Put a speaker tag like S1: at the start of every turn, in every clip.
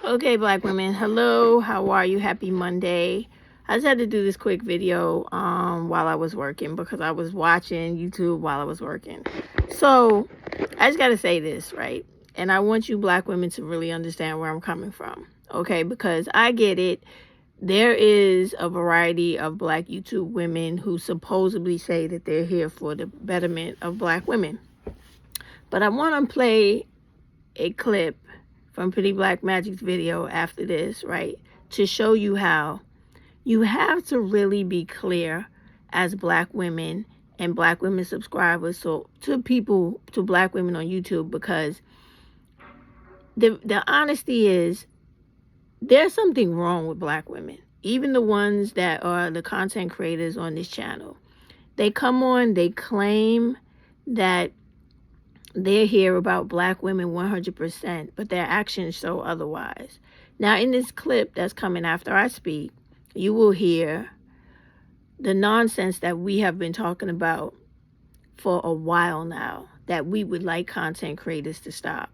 S1: Okay, black women, hello, how are you? Happy Monday. I just had to do this quick video while I was working because I was watching YouTube while I was working. So I just got to say this, right? And I want you black women to really understand where I'm coming from, okay? Because I get it. There is a variety of black YouTube women who supposedly say that they're here for the betterment of black women. But I want to play a clip from Pretty Black Magic's video after this, right? To show you how you have to really be clear as black women and black women subscribers, so to black women on YouTube, because the honesty is there's something wrong with black women. Even the ones that are the content creators on this channel. They come on, they claim that they're here about black women 100%, but their actions show otherwise. Now, in this clip that's coming after I speak, you will hear the nonsense that we have been talking about for a while now, that we would like content creators to stop,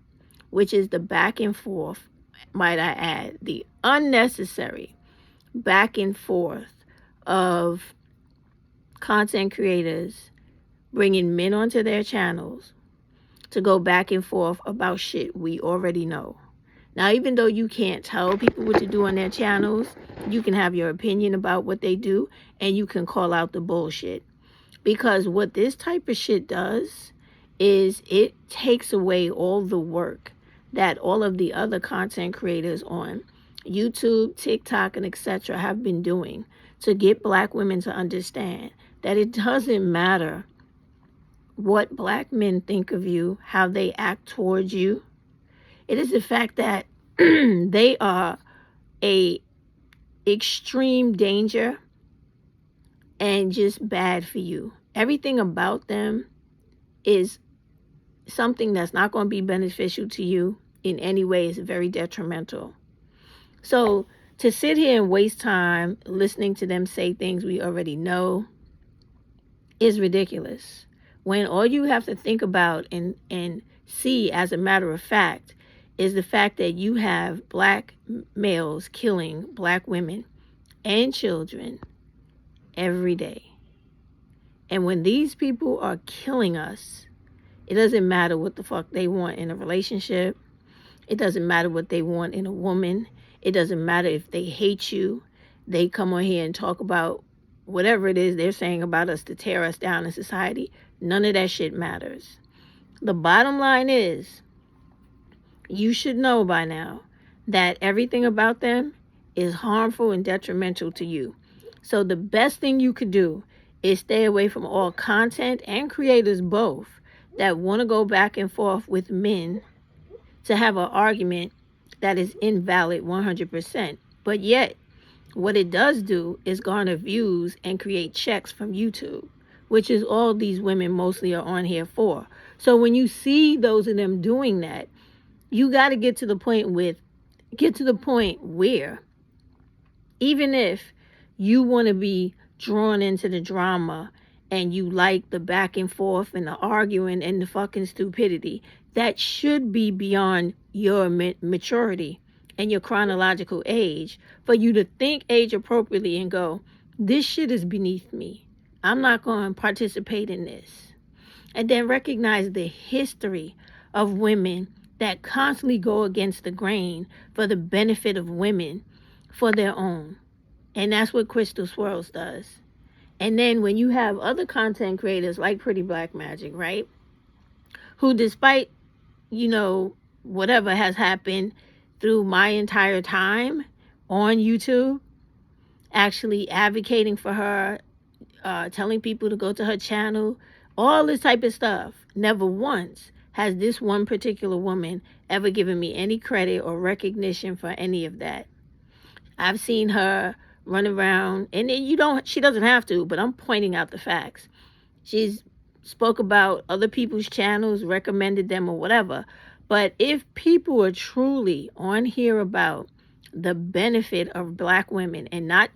S1: which is the back and forth, might I add, the unnecessary back and forth of content creators bringing men onto their channels to go back and forth about shit we already know. Now, even though you can't tell people what to do on their channels, you can have your opinion about what they do, and you can call out the bullshit. Because what this type of shit does is it takes away all the work that all of the other content creators on YouTube, TikTok, and etc. have been doing to get black women to understand that it doesn't matter what black men think of you, how they act towards you. It is the fact that they are a extreme danger and just bad for you. Everything about them is something that's not going to be beneficial to you in any way. Is very detrimental. So to sit here and waste time listening to them say things we already know is ridiculous. When all you have to think about and see as a matter of fact is the fact that you have black males killing black women and children every day. And when these people are killing us, it doesn't matter what the fuck they want in a relationship. It doesn't matter what they want in a woman. It doesn't matter if they hate you. They come on here and talk about whatever it is they're saying about us to tear us down in society. None of that shit matters. The bottom line is, you should know by now that everything about them is harmful and detrimental to you. So the best thing you could do is stay away from all content and creators both that want to go back and forth with men to have an argument that is invalid 100%. But yet, what it does do is garner views and create checks from YouTube, which is all these women mostly are on here for. So when you see those of them doing that, you got to get to the point where even if you want to be drawn into the drama and you like the back and forth and the arguing and the fucking stupidity, that should be beyond your maturity and your chronological age for you to think age appropriately and go, this shit is beneath me. I'm not going to participate in this. And then recognize the history of women that constantly go against the grain for the benefit of women for their own. And that's what Crystal Swirls does. And then when you have other content creators like Pretty Black Magic, right, who despite, whatever has happened through my entire time on YouTube, actually advocating for her, telling people to go to her channel, all this type of stuff, never once has this one particular woman ever given me any credit or recognition for any of that. I've seen her run around, and she doesn't have to, but I'm pointing out the facts. She's spoke about other people's channels, recommended them or whatever. But if people are truly on here about the benefit of black women and not,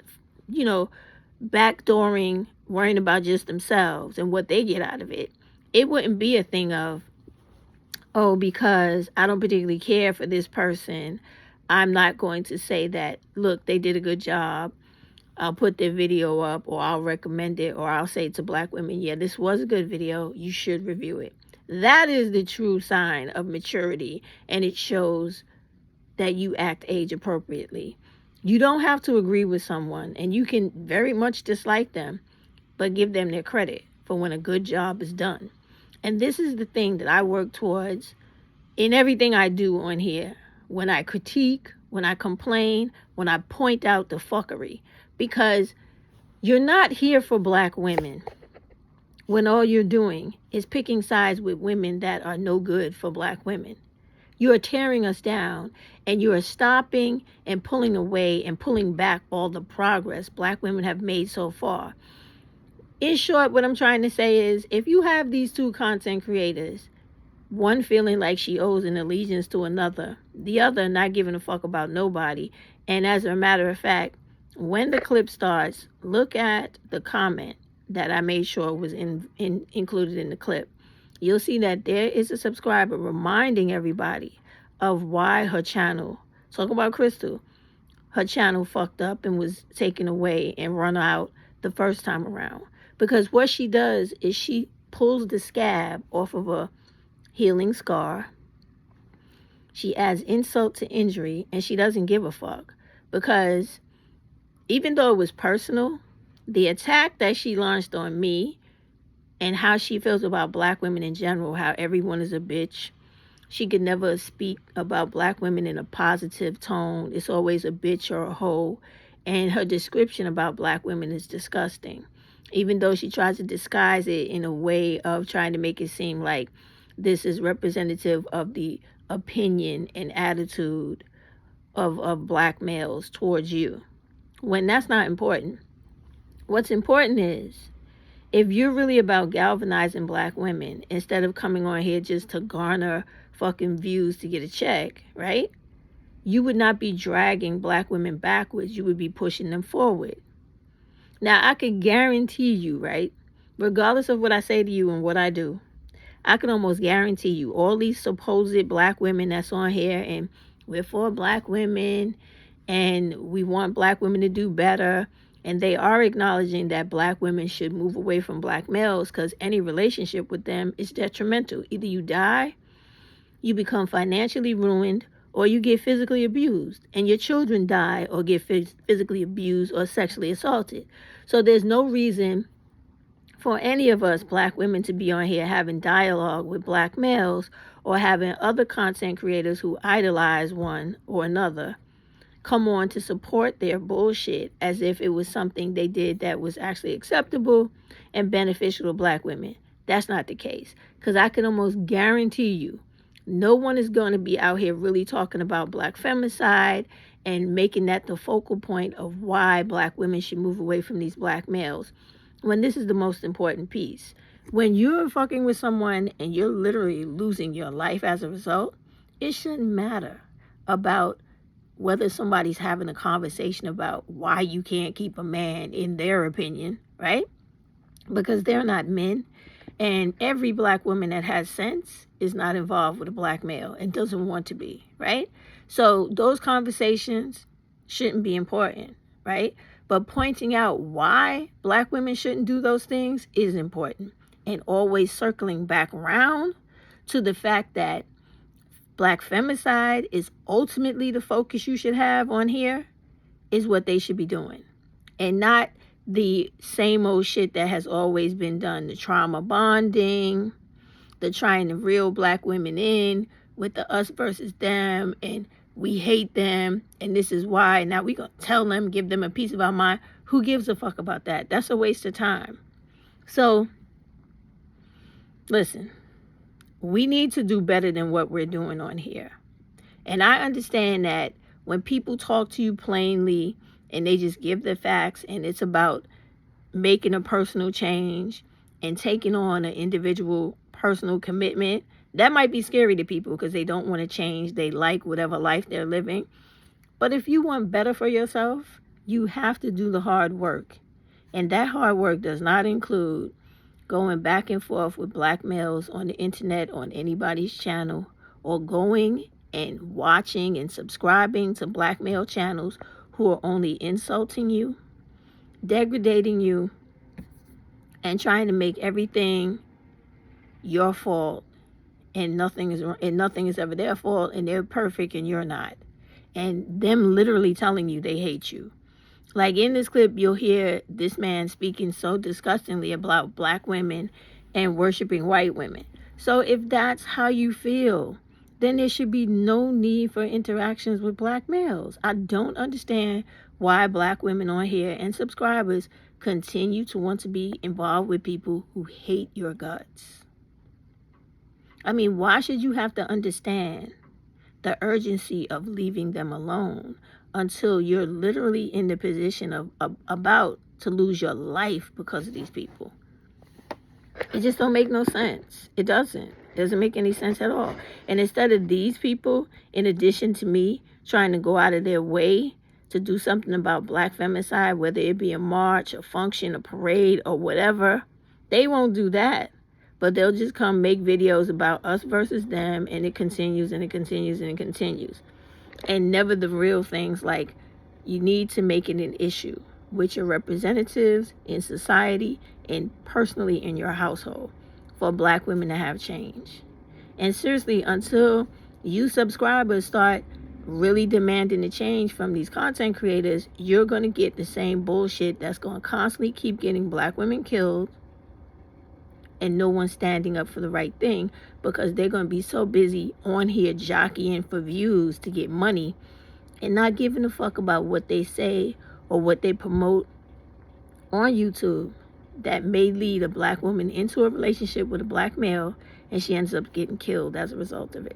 S1: backdooring, worrying about just themselves and what they get out of it, it wouldn't be a thing of, oh, because I don't particularly care for this person, I'm not going to say that, look, they did a good job. I'll put their video up, or I'll recommend it, or I'll say to black women, yeah, this was a good video. You should review it. That is the true sign of maturity, and it shows that you act age appropriately. You don't have to agree with someone, and you can very much dislike them, but give them their credit for when a good job is done. And this is the thing that I work towards in everything I do on here. When I critique, when I complain, when I point out the fuckery. Because you're not here for black women when all you're doing is picking sides with women that are no good for black women. You are tearing us down, and you are stopping and pulling away and pulling back all the progress black women have made so far. In short, what I'm trying to say is, if you have these two content creators, one feeling like she owes an allegiance to another, the other not giving a fuck about nobody, and as a matter of fact, when the clip starts, look at the comment that I made sure was included in the clip. You'll see that there is a subscriber reminding everybody of why her channel, talk about Crystal, her channel fucked up and was taken away and run out the first time around. Because what she does is she pulls the scab off of a healing scar. She adds insult to injury, and she doesn't give a fuck. Because even though it was personal, the attack that she launched on me and how she feels about black women in general, how everyone is a bitch. She could never speak about black women in a positive tone. It's always a bitch or a hoe. And her description about black women is disgusting. Even though she tries to disguise it in a way of trying to make it seem like this is representative of the opinion and attitude of black males towards you, when that's not important. What's important is, if you're really about galvanizing black women, instead of coming on here just to garner fucking views to get a check, right? You would not be dragging black women backwards. You would be pushing them forward. Now, I can guarantee you, right? Regardless of what I say to you and what I do, I can almost guarantee you all these supposed black women that's on here, and we're for black women, and we want black women to do better, and they are acknowledging that black women should move away from black males because any relationship with them is detrimental. Either you die, you become financially ruined, or you get physically abused, and your children die or get physically abused or sexually assaulted. So there's no reason for any of us black women to be on here having dialogue with black males, or having other content creators who idolize one or another come on to support their bullshit as if it was something they did that was actually acceptable and beneficial to black women. That's not the case. Because I can almost guarantee you, no one is going to be out here really talking about black femicide and making that the focal point of why black women should move away from these black males, when this is the most important piece. When you're fucking with someone and you're literally losing your life as a result, it shouldn't matter about whether somebody's having a conversation about why you can't keep a man in their opinion, right? Because they're not men. And every black woman that has sense is not involved with a black male and doesn't want to be, right? So those conversations shouldn't be important, right? But pointing out why black women shouldn't do those things is important. And always circling back around to the fact that black femicide is ultimately the focus you should have on here is what they should be doing. And not the same old shit that has always been done. The trauma bonding, the trying to reel black women in with the us versus them, and we hate them, and this is why. Now we gonna tell them, give them a piece of our mind. Who gives a fuck about that? That's a waste of time. So, listen, we need to do better than what we're doing on here. And I understand that when people talk to you plainly and they just give the facts, and it's about making a personal change and taking on an individual personal commitment, that might be scary to people because they don't want to change. They like whatever life they're living. But if you want better for yourself, you have to do the hard work. And that hard work does not include going back and forth with black males on the internet, on anybody's channel, or going and watching and subscribing to black male channels who are only insulting you, degrading you, and trying to make everything your fault, and nothing is ever their fault, and they're perfect and you're not, and them literally telling you they hate you. Like in this clip, you'll hear this man speaking so disgustingly about black women and worshiping white women. So if that's how you feel, then there should be no need for interactions with black males. I don't understand why black women on here and subscribers continue to want to be involved with people who hate your guts. I mean, why should you have to understand the urgency of leaving them alone until you're literally in the position of about to lose your life because of these people? It just don't make no sense. It doesn't make any sense at all. And instead of these people, in addition to me, trying to go out of their way to do something about black feminicide, whether it be a march, a function, a parade, or whatever, they won't do that. But they'll just come make videos about us versus them, and it continues and it continues and it continues. And never the real things, like you need to make it an issue with your representatives in society and personally in your household for black women to have change. And seriously, until you subscribers start really demanding the change from these content creators, you're going to get the same bullshit that's going to constantly keep getting black women killed, and no one standing up for the right thing because they're going to be so busy on here jockeying for views to get money and not giving a fuck about what they say or what they promote on YouTube that may lead a black woman into a relationship with a black male, and she ends up getting killed as a result of it.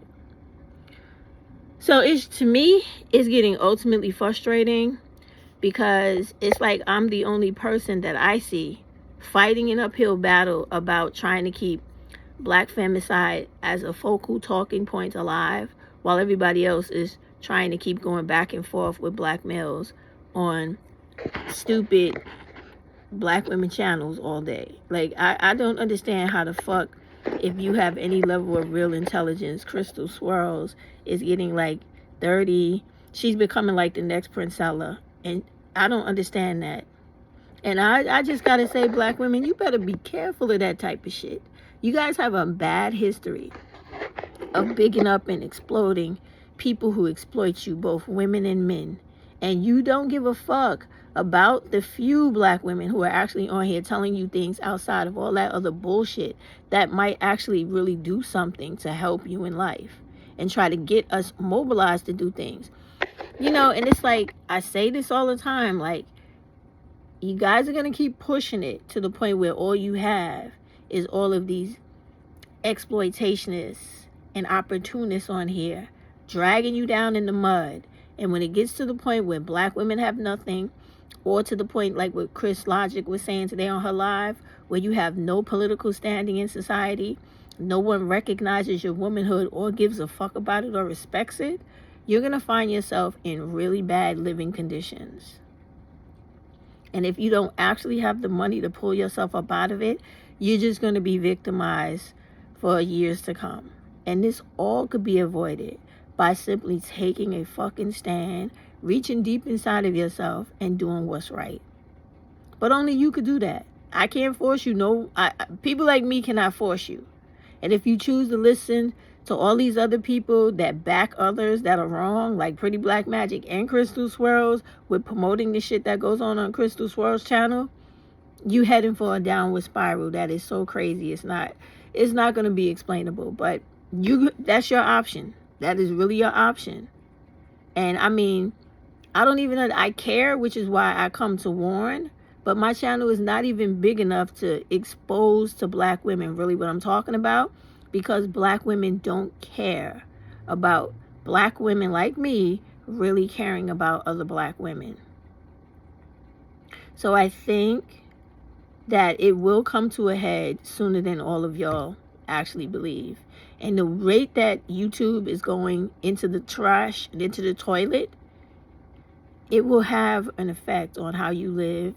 S1: So to me, it's getting ultimately frustrating because it's like I'm the only person that I see fighting an uphill battle about trying to keep black femicide as a focal talking point alive, while everybody else is trying to keep going back and forth with black males on stupid black women channels all day. Like, I don't understand how the fuck, if you have any level of real intelligence, Crystal Swirls is getting like 30. She's becoming like the next Princella, and I don't understand that. And I just gotta say, black women, you better be careful of that type of shit. You guys have a bad history of bigging up and exploding people who exploit you, both women and men. And you don't give a fuck about the few black women who are actually on here telling you things outside of all that other bullshit that might actually really do something to help you in life and try to get us mobilized to do things. You know, and it's like, I say this all the time, like, you guys are going to keep pushing it to the point where all you have is all of these exploitationists and opportunists on here dragging you down in the mud. And when it gets to the point where black women have nothing, or to the point like what Chris Logic was saying today on her live, where you have no political standing in society, no one recognizes your womanhood or gives a fuck about it or respects it, you're going to find yourself in really bad living conditions. And if you don't actually have the money to pull yourself up out of it, you're just going to be victimized for years to come. And this all could be avoided by simply taking a fucking stand, reaching deep inside of yourself, and doing what's right. But only you could do that. I can't force you. No, people like me cannot force you. And if you choose to listen to all these other people that back others that are wrong, like Pretty Black Magic and Crystal Swirls, with promoting the shit that goes on Crystal Swirls' channel, you heading for a downward spiral that is so crazy. It's not going to be explainable. But that's your option. That is really your option. And I mean, I care, which is why I come to warn. But my channel is not even big enough to expose to black women really what I'm talking about, because black women don't care about black women like me really caring about other black women. So I think that it will come to a head sooner than all of y'all actually believe. And the rate that YouTube is going into the trash and into the toilet, it will have an effect on how you live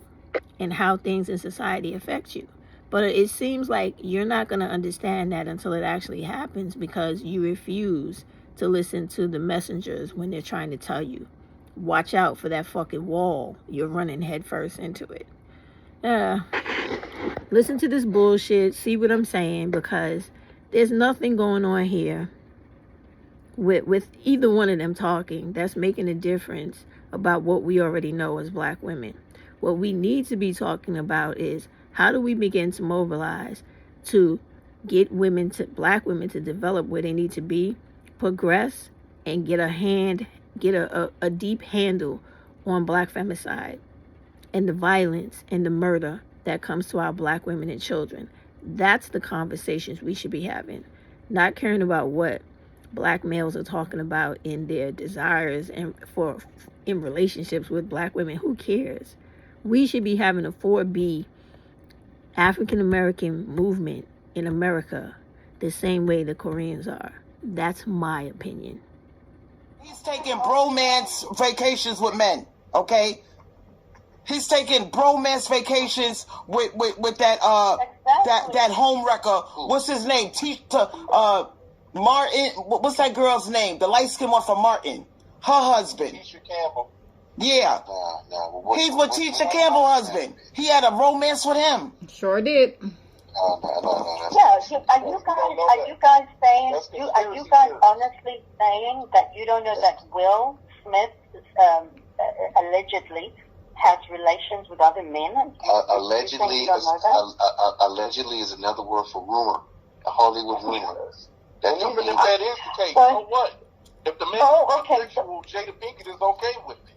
S1: and how things in society affect you. But it seems like you're not going to understand that until it actually happens, because you refuse to listen to the messengers when they're trying to tell you, watch out for that fucking wall. You're running headfirst into it. Listen to this bullshit. See what I'm saying? Because there's nothing going on here with either one of them talking that's making a difference about what we already know as black women. What we need to be talking about is how do we begin to mobilize to get black women to develop where they need to be, progress, and get a deep handle on black femicide and the violence and the murder that comes to our black women and children. That's the conversations we should be having, not caring about what black males are talking about in their desires and in relationships with black women. Who cares? We should be having a 4B African American movement in America the same way the Koreans are. That's my opinion.
S2: He's taking bromance vacations with men, okay? He's taking bromance vacations with that that home wrecker. What's his name? Martin. What's that girl's name? The light skinned one from Martin. Her husband.
S3: Tisha Campbell.
S2: Yeah. No. He's with Tisha Campbell's husband. He had a romance with him.
S1: Sure did.
S3: No.
S4: Yeah. Are you guys saying? Are you guys honestly saying that you don't know that Will Smith allegedly has relations with other men?
S3: Allegedly is another word for rumor. A Hollywood rumor. Even if that is the case, so what? If the man is sexual, Jada Pinkett is okay with it.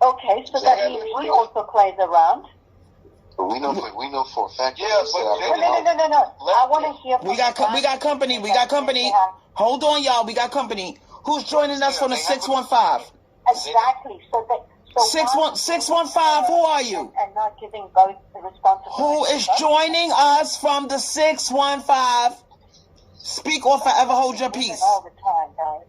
S4: Okay, so that means he also plays around.
S3: But we know for a fact.
S4: Yeah, but no. I want to hear.
S2: We got company. We got company. Hold on, y'all. We got company. Who's joining us from the 615?
S4: Exactly. So
S2: 615. Who are you?
S4: And not giving both the responsibility.
S2: Who is joining us from the 615? Speak or forever hold your peace.
S4: All the time, guys.